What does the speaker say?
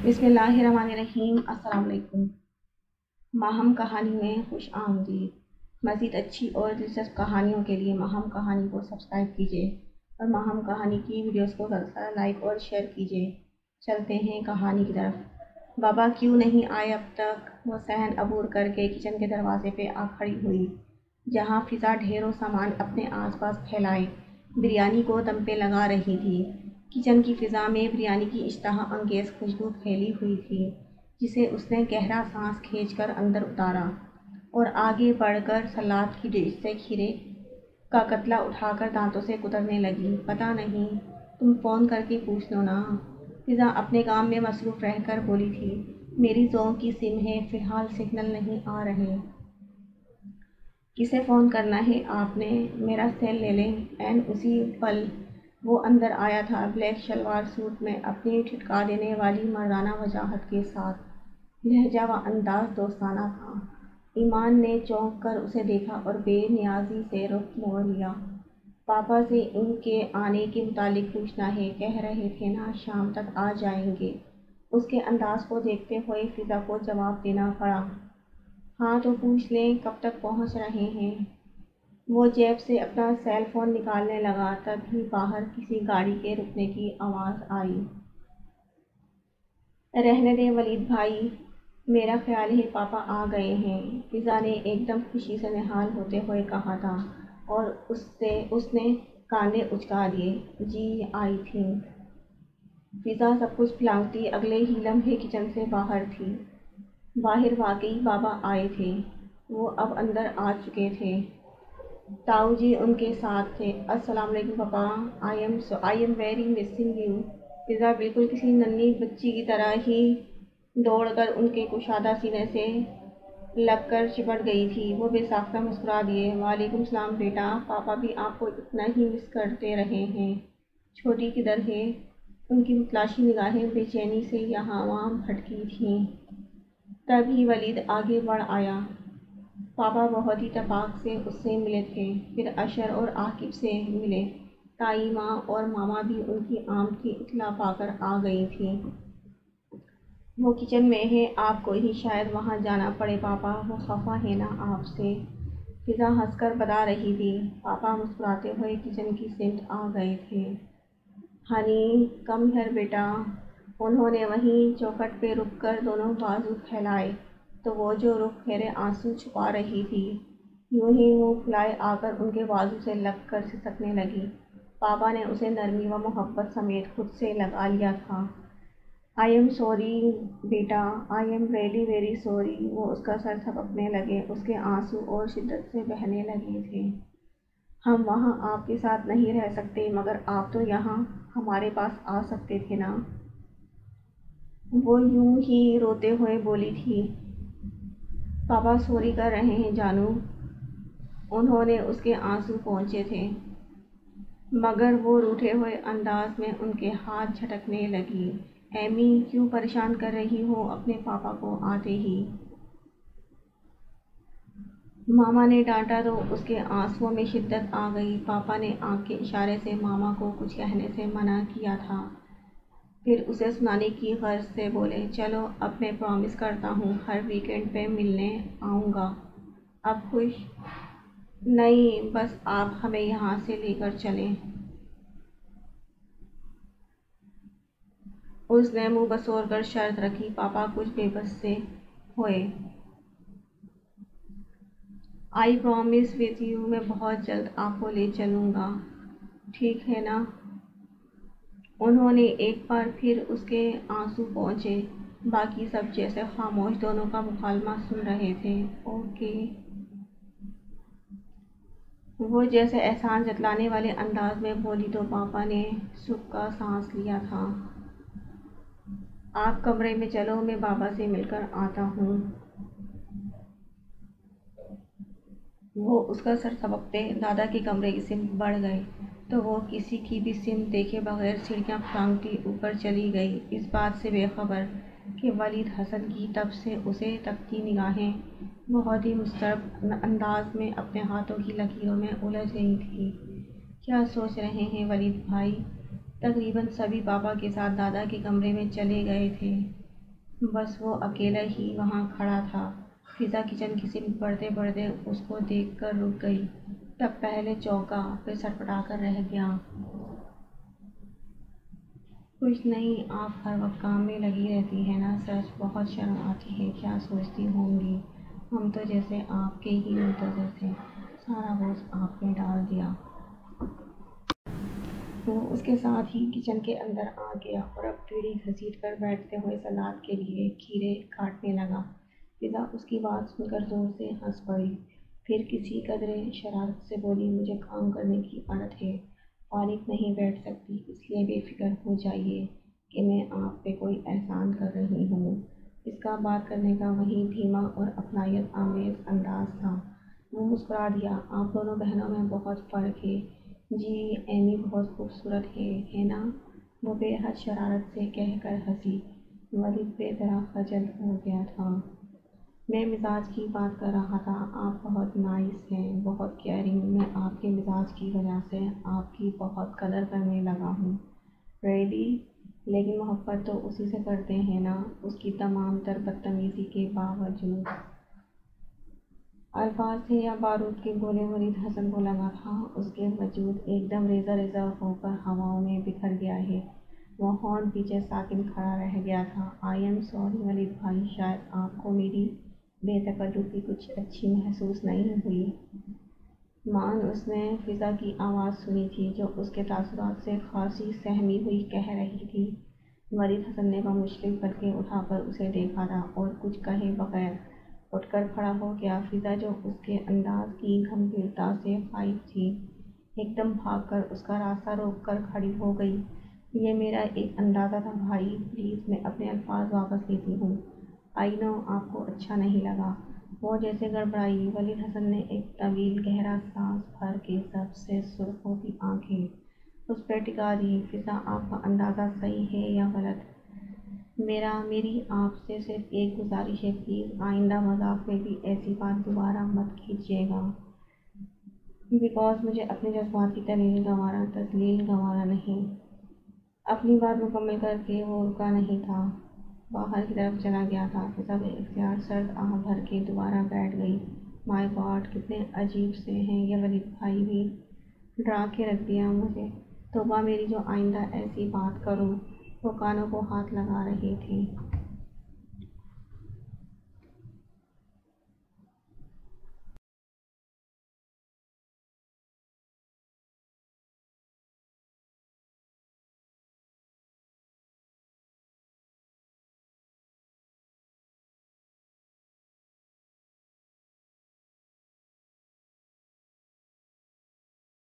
بسم اللہ الرحمن الرحیم۔ السلام علیکم۔ ماہم کہانی میں خوش آمدید۔ مزید اچھی اور دلچسپ کہانیوں کے لیے ماہم کہانی کو سبسکرائب کیجیے اور ماہم کہانی کی ویڈیوز کو زیادہ لائک اور شیئر کیجیے۔ چلتے ہیں کہانی کی طرف۔ بابا کیوں نہیں آئے اب تک؟ وہ صحن عبور کر کے کچن کے دروازے پہ آ کھڑی ہوئی، جہاں فضا ڈھیروں سامان اپنے آس پاس پھیلائے بریانی کو دم پہ لگا رہی تھی۔ کچن کی فضا میں بریانی کی اشتہا انگیز خوشبو پھیلی ہوئی تھی، جسے اس نے گہرا سانس کھینچ کر اندر اتارا اور آگے بڑھ کر سلاد کی ڈش سے کھیرے کا کتلا اٹھا کر دانتوں سے کترنے لگی۔ پتہ نہیں، تم فون کر کے پوچھ لو نا، فضا اپنے کام میں مصروف رہ کر بولی تھی۔ میری زوم کی سم ہے، فی الحال سگنل نہیں آ رہے۔ کسے فون کرنا ہے آپ نے؟ میرا سیل لے لیں۔ عین اسی پل وہ اندر آیا تھا، بلیک شلوار سوٹ میں، اپنی ٹھٹکا دینے والی مردانہ وجاہت کے ساتھ۔ لہجہ و انداز دوستانہ تھا۔ ایمان نے چونک کر اسے دیکھا اور بے نیازی سے رخ موڑ لیا۔ پاپا سے ان کے آنے کے متعلق پوچھنا ہے، کہہ رہے تھے نا شام تک آ جائیں گے۔ اس کے انداز کو دیکھتے ہوئے فضا کو جواب دینا پڑا۔ ہاں تو پوچھ لیں کب تک پہنچ رہے ہیں۔ وہ جیب سے اپنا سیل فون نکالنے لگا، تبھی باہر کسی گاڑی کے رکنے کی آواز آئی۔ رہنے دیں ولید بھائی، میرا خیال ہے پاپا آ گئے ہیں، فضا نے ایک دم خوشی سے نہال ہوتے ہوئے کہا تھا، اور اس نے کاندھے اچکا دیے۔ جی آئی تھنک۔ فضا سب کچھ پھیلاتی اگلے ہی لمحے کچن سے باہر تھی۔ باہر واقعی بابا آئے تھے۔ وہ اب اندر آ چکے تھے۔ تاؤ جی ان کے ساتھ تھے۔ السلام علیکم پاپا، I am very missing you. فضا بالکل کسی ننھی بچی کی طرح ہی دوڑ کر ان کے کشادہ سینے سے لگ کر چپٹ گئی تھی۔ وہ بے ساختہ مسکرا دیے۔ وعلیکم السلام بیٹا، پاپا بھی آپ کو اتنا ہی مس کرتے رہے ہیں۔ چھوٹی کدھر ہے؟ ان کی متلاشی نگاہیں بے چینی سے یہاں وہاں بھٹکی تھیں۔ تبھی ولید آگے بڑھ آیا۔ پاپا بہت ہی اتفاق سے اس سے ملے تھے، پھر اشر اور عاقب سے ملے۔ تائی ماں اور ماما بھی ان کی آمد کی اطلاع پا کر آ گئی تھیں۔ وہ کچن میں ہے، آپ کو ہی شاید وہاں جانا پڑے پاپا، وہ خفا ہے نا آپ سے؟ فضا ہنس کر بتا رہی تھی۔ پاپا مسکراتے ہوئے کچن کی سمت آ گئے تھے۔ ہنی کم ہیئر بیٹا۔ انہوں نے وہیں چوکھٹ پہ رک کر دونوں بازو پھیلائے تو وہ جو رخ پھیرے آنسو چھپا رہی تھی، یوں ہی منہ پھلائے آ کر ان کے بازو سے لگ کر سسکنے لگی۔ پاپا نے اسے نرمی و محبت سمیت خود سے لگا لیا تھا۔ I am sorry beta, I am really very sorry. وہ اس کا سر تھپکنے لگے، اس کے آنسو اور شدت سے بہنے لگے تھے۔ ہم وہاں آپ کے ساتھ نہیں رہ سکتے، مگر آپ تو یہاں ہمارے پاس آ سکتے تھے نا؟ وہ یوں ہی روتے ہوئے بولی تھی۔ پاپا سوری کر رہے ہیں جانو۔ انہوں نے اس کے آنسو پونچھے تھے، مگر وہ روٹھے ہوئے انداز میں ان کے ہاتھ جھٹکنے لگی۔ ایمی کیوں پریشان کر رہی ہو اپنے پاپا کو آتے ہی؟ ماما نے ڈانٹا تو اس کے آنسوؤں میں شدت آ گئی۔ پاپا نے آنکھ کے اشارے سے ماما کو کچھ کہنے سے منع کیا تھا، پھر اسے سنانے کی غرض سے بولے، چلو اب میں پرامس کرتا ہوں ہر ویکینڈ پہ ملنے آؤں گا۔ اب خوش؟ نہیں، بس آپ ہمیں یہاں سے لے کر چلیں۔ اس نے منہ بسور کر شرط رکھی۔ پاپا کچھ بے بس سے ہوئے۔ آئی پرامس وتھ یو، میں بہت جلد آپ کو لے چلوں گا، ٹھیک ہے نا؟ انہوں نے ایک بار پھر اس کے آنسو پونچھے۔ باقی سب جیسے خاموش دونوں کا مکالمہ سن رہے تھے۔ اوکے، وہ جیسے احسان جتلانے والے انداز میں بولی تو پاپا نے سکھ کا سانس لیا تھا۔ آپ کمرے میں چلو، میں بابا سے مل کر آتا ہوں۔ وہ اس کا سر تھپکتے دادا کے کمرے کی سمت بڑھ گئے تو وہ کسی کی بھی سمت دیکھے بغیر سیڑھیاں پھلانگتی اوپر چلی گئی، اس بات سے بے خبر کہ ولید حسن کی تب سے اسے تکتی نگاہیں بہت ہی مضطرب انداز میں اپنے ہاتھوں کی لکیروں میں الجھ گئی تھیں۔ کیا سوچ رہے ہیں ولید بھائی؟ تقریباً سبھی پاپا کے ساتھ دادا کے کمرے میں چلے گئے تھے۔ بس وہ اکیلا ہی وہاں کھڑا تھا۔ فضا کچن کی سنک پڑھتے پڑھتے اس کو دیکھ کر رک گئی، تب پہلے چونکا، پھر سٹپٹا کر رہ گیا۔ کچھ نہیں، آپ ہر وقت کام میں لگی رہتی ہیں نا، سچ بہت شرم آتی ہے، کیا سوچتی ہوں گی؟ ہم تو جیسے آپ کے ہی منتظر تھے، سارا بوجھ آپ نے ڈال دیا۔ وہ اس کے ساتھ ہی کچن کے اندر آ گیا اور اب پیڑھی گھسیٹ کر بیٹھتے ہوئے سلاد کے لیے کھیرے کاٹنے لگا۔ فضا اس کی بات سن کر زور سے ہنس پڑی، پھر کسی قدرے شرارت سے بولی، مجھے کام کرنے کی عادت ہے، فارغ نہیں بیٹھ سکتی، اس لیے بے فکر ہو جائیے کہ میں آپ پہ کوئی احسان کر رہی ہوں۔ اس کا بات کرنے کا وہی دھیما اور اپنائیت آمیز انداز تھا۔ وہ مسکرا دیا، آپ دونوں بہنوں میں بہت فرق ہے۔ جی ایمی بہت خوبصورت ہے نا؟ وہ بے حد شرارت سے کہہ کر ہنسی۔ ولید بے طرح خجل ہو گیا تھا۔ میں مزاج کی بات کر رہا تھا، آپ بہت نائس ہیں، بہت کیئرنگ، میں آپ کے مزاج کی وجہ سے آپ کی بہت قدر کرنے لگا ہوں۔ ریئلی؟ لیکن محبت تو اسی سے کرتے ہیں نا، اس کی تمام تر بدتمیزی کے باوجود۔ الفاظ تھے یا بارود کے گولے؟ ولید حسن کو لگا تھا اس کے وجود ایک دم ریزہ ریزہ ہو کر ہواؤں میں بکھر گیا ہے۔ وہ ہارن پیچھے ساکن کھڑا رہ گیا تھا۔ آئی ایم سوری ولید بھائی، شاید آپ کو میری بے تکلفی کچھ اچھی محسوس نہیں ہوئی۔ مان اس نے فضا کی آواز سنی تھی جو اس کے تاثرات سے خاصی سہمی ہوئی کہہ رہی تھی۔ ولید حسن نے بمشکل پلکیں اٹھا کر اسے دیکھا تھا اور کچھ کہے بغیر اٹھ کر کھڑا ہو گیا۔ فضا جو اس کے انداز کی گمبھیرتا سے فائق تھی، ایک دم بھاگ کر اس کا راستہ روک کر کھڑی ہو گئی۔ یہ میرا ایک اندازہ تھا بھائی، پلیز میں اپنے الفاظ واپس لیتی ہوں۔ آئی نو آپ کو اچھا نہیں لگا۔ وہ جیسے گڑبڑائی۔ ولید حسن نے ایک طویل گہرا سانس بھر کے سب سے سرخ ہوتی آنکھیں اس پہ ٹکا دی۔ فضا، آپ کا اندازہ صحیح ہے یا غلط؟ میری آپ سے صرف ایک گزارش ہے، پلیز آئندہ مذاق میں بھی ایسی بات دوبارہ مت کیجیے گا، بیکاز مجھے اپنے جذبات کی تذلیل گوارا نہیں۔ اپنی بات مکمل کر کے وہ رکا نہیں تھا، باہر کی طرف چلا گیا تھا۔ فضا بے اختیار سرد آہ بھر کے دوبارہ بیٹھ گئی۔ مائی گاڈ، کتنے عجیب سے ہیں یہ ولید بھائی، بھی ڈرا کے رکھ دیا مجھے۔ توبہ میری جو آئندہ ایسی بات کروں۔ وہ کانوں کو ہاتھ لگا رہی تھی۔